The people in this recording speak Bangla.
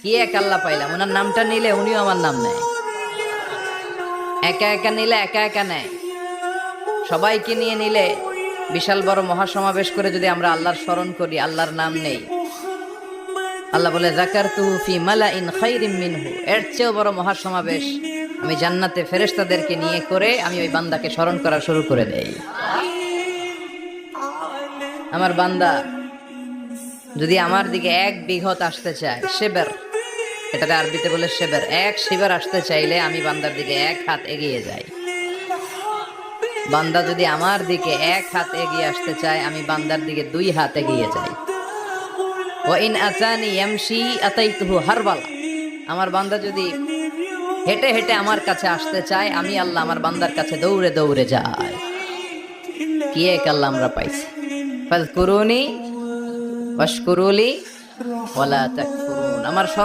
কি এক আল্লাহ পাইলাম, ওনার নামটা নিলে উনিও আমার নাম নেয়, একা একা নিলে একা একা নেয়, সবাইকে নিয়ে নিলে বিশাল বড় মহাসমাবেশ করে যদি আমরা আল্লাহর স্মরণ করি, আল্লাহর নাম নেই, আল্লাহ বলে যাকারতুহু ফি মালাইন খায়রিম মিনহু, এর চেয়েও বড় মহাসমাবেশ আমি জান্নাতে ফেরেশতাদেরকে নিয়ে করে আমি ওই বান্দাকে স্মরণ করা শুরু করে দেই। আমার বান্দা যদি আমার দিকে এক বিঘত আসতে চায়, শেবের, এটাকে আরবিতে বলে শেবের, এক শিবের আসতে চাইলে আমি বান্দার দিকে এক হাত এগিয়ে যাই। বান্দা যদি আমার দিকে এক হাত এগিয়ে আসতে চায়, আমি বান্দার দিকে 2 হাত এগিয়ে যাই। ওয়া ইন আতানি ইয়ামশি আতাইতুহু হারবালা, আমার বান্দা যদি হেঁটে হেঁটে আমার কাছে আসতে চায়, আমি আল্লাহ আমার বান্দার কাছে দৌড়ে দৌড়ে যাই। কি এক আল্লাহ আমরা পাইছি। ফাযকুরুনি ওয়াশকুরুলি ওয়ালা তাকফুরুন। আমার